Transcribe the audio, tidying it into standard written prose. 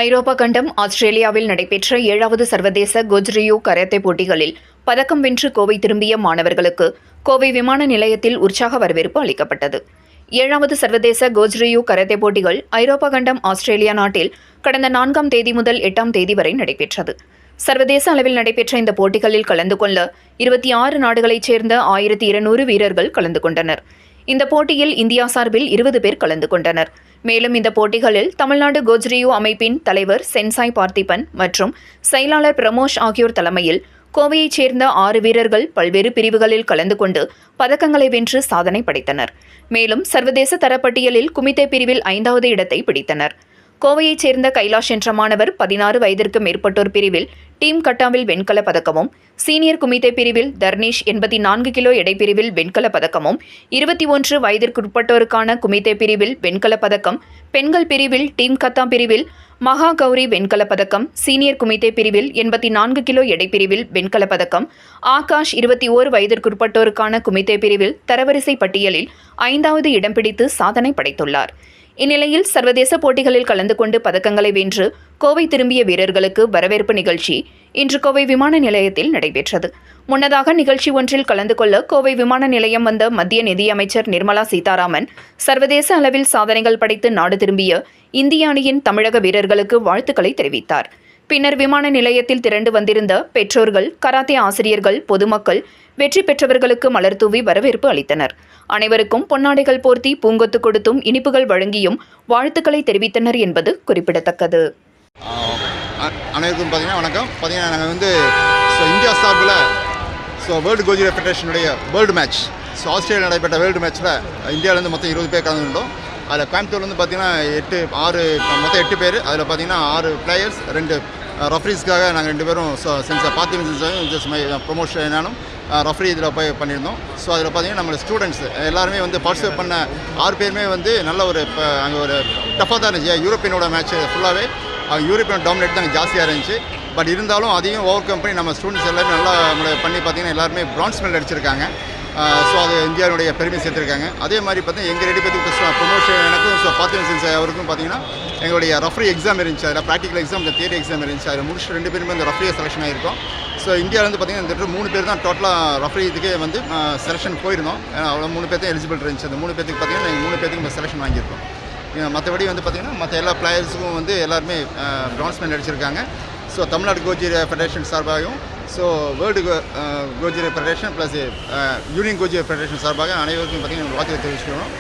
ஐரோப்பா கண்டம் ஆஸ்திரேலியாவில் நடைபெற்ற 7வது சர்வதேச கோஜ்ரியோ கராத்தே போட்டிகளில் பதக்கம் வென்று கோவை திரும்பிய மாணவர்களுக்கு கோவை விமான நிலையத்தில் உற்சாக வரவேற்பு அளிக்கப்பட்டது. 7வது சர்வதேச கோஜ்ரியோ கராத்தே போட்டிகள் ஐரோப்பா கண்டம் ஆஸ்திரேலியா நாட்டில் கடந்த 4ஆம் தேதி முதல் 8ஆம் தேதி வரை நடைபெற்றது. சர்வதேச அளவில் நடைபெற்ற இந்த போட்டிகளில் கலந்து கொள்ள 26 நாடுகளைச் சேர்ந்த 1200 வீரர்கள் கலந்து கொண்டனர். இந்த போட்டியில் இந்தியா சார்பில் 20 பேர் கலந்து கொண்டனர். மேலும் இந்த போட்டிகளில் தமிழ்நாடு கோஜ்ரியோ அமைப்பின் தலைவர் சென்சாய் பார்த்திபன் மற்றும் செயலாளர் பிரமோஷ் ஆகியோர் தலைமையில் கோவையைச் சேர்ந்த 6 வீரர்கள் பல்வேறு பிரிவுகளில் கலந்து கொண்டு பதக்கங்களை வென்று சாதனை படைத்தனர். மேலும் சர்வதேச தரப்பட்டியலில் குமித்தே பிரிவில் 5வது இடத்தை பிடித்தனர். கோவையைச் சேர்ந்த கைலாஷ் என்ற மாணவர் 16 வயதிற்கு மேற்பட்டோர் பிரிவில் டீம் கட்டாவில் வெண்கலப் பதக்கமும், சீனியர் குமித்தே பிரிவில் தர்னீஷ் 84 கிலோ எடைப்பிரிவில் வெண்கலப் பதக்கமும், 21 வயதிற்குட்பட்டோருக்கான குமித்தே பிரிவில் வெண்கலப் பதக்கம், பெண்கள் பிரிவில் டீம் கத்தா பிரிவில் மகா கௌரி வெண்கலப் பதக்கம், சீனியர் குமித்தே பிரிவில் 84 கிலோ எடைப்பிரிவில் வெண்கலப் பதக்கம், ஆகாஷ் 21 வயதிற்குட்பட்டோருக்கான குமித்தே பிரிவில் தரவரிசை பட்டியலில் 5வது இடம் பிடித்து சாதனை படைத்துள்ளார். இந்நிலையில் சர்வதேச போட்டிகளில் கலந்து கொண்டு பதக்கங்களை வென்று கோவை திரும்பிய வீரர்களுக்கு வரவேற்பு நிகழ்ச்சி இன்று கோவை விமான நிலையத்தில் நடைபெற்றது. முன்னதாக நிகழ்ச்சி ஒன்றில் கலந்து கொள்ள கோவை விமான நிலையம் வந்த மத்திய நிதியமைச்சர் நிர்மலா சீதாராமன் சர்வதேச அளவில் சாதனைகள் படைத்து நாடு திரும்பிய இந்திய அணியின் தமிழக வீரர்களுக்கு வாழ்த்துக்களை தெரிவித்தார். பின்னர் விமான நிலையத்தில் திரண்டு வந்திருந்த பெற்றோர்கள், கராத்தே ஆசிரியர்கள், பொதுமக்கள் வெற்றி பெற்றவர்களுக்கு மலர் தூவி வரவேற்பு அளித்தனர். அனைவருக்கும் பொன்னாடைகள் போர்த்தி பூங்கொத்து கொடுத்தும் இனிப்புகள் வழங்கியும் வாழ்த்துக்களை தெரிவித்தனர் என்பது குறிப்பிடத்தக்கது. அனைவருக்கும் வணக்கம். நாங்கள் இந்தியா சார்பில் வேர்ல்டு கோஜ்ரியோ ஃபெடரேஷனுடைய வேர்ல்டு மேட்ச் ஆஸ்திரேலியா நடைபெற்ற வேர்ல்டு மேட்ச்சில் இந்தியாவிலேருந்து மொத்தம் 20 பேர் கலந்துட்டோம். அதில் கோயம்புத்தூர்லேருந்து மொத்தம் 8 பேர். அதில் 6 பிளேயர்ஸ், 2 ரெஃப்ரீஸ்க்காக நாங்கள் 2 பேரும் பார்த்திபன் சென்சாயும் ப்ரொமோஷன் என்னாலும் ரெஃப்ரி இதில் போய் பண்ணியிருந்தோம். ஸோ அதில் நம்ம ஸ்டூடெண்ட்ஸ் எல்லாருமே பார்ட்டிசிபேட் பண்ண 6 பேருமே நல்ல ஒரு அங்கே ஒரு டஃப்பாக தான் இருந்துச்சு. யூரோப்பியனோட மேட்ச் ஃபுல்லாகவே யூரோப்பியன் டாமினேட் தான் ஜாஸ்தியாக இருந்துச்சு. பட் இருந்தாலும் அதையும் ஓவர் கம் பண்ணி நம்ம ஸ்டூடெண்ட்ஸ் எல்லாருமே நல்லா பண்ணி எல்லாருமே பிரான்ஸ் மெடல் அடிச்சிருக்காங்க. ஸோ அது இந்தியாவுடைய பெருமை சேர்த்துருக்காங்க. அதே மாதிரி எங்கள் 2 பேருக்கு ப்ரொமோஷன் எனக்கும் பார்த்திபன் சென்சாய் அவருக்கும் எங்களுடைய ரெஃப்ரி எக்ஸாம் இருந்துச்சு. அதில் ப்ராக்டிக்கல் எக்ஸாம், இந்த தியரி எக்ஸாம் இருந்துச்சு. அதில் முடிச்சு 2 பேருமே இந்த ரெஃப்ரியை செலெக்ஷன் ஆகிருக்கோம். ஸோ இந்தியாவிலேருந்து இந்த 3 பேர் தான் டோட்டலாக ரெஃப்ரி இதுக்கே செலெக்ஷன் போயிருந்தோம். அவ்வளோ 3 பேர் தான் எலிஜிபிள் இருந்துச்சு. அந்த 3 பேருக்கு நாங்கள் 3 பேருக்கு நம்ம செலெக்ஷன் வாங்கியிருக்கோம். மற்றபடி மற்ற எல்லா பிளேயர்ஸுக்கும் பிரான்ஸ் மெடல் அடிச்சிருக்காங்க. ஸோ தமிழ்நாடு கோஜ்ரியோ ஃபெடரேஷன் சார்பாகவும் வேர்ல்டு கோஜ்ரியோ ஃபெடரேஷன் ப்ளஸ் யூனியன் கோஜ்ரியோ ஃபெடரேஷன் சார்பாக அனைவருக்கும் வாழ்த்துக்களை தெரிவிச்சுக்கிறோம்.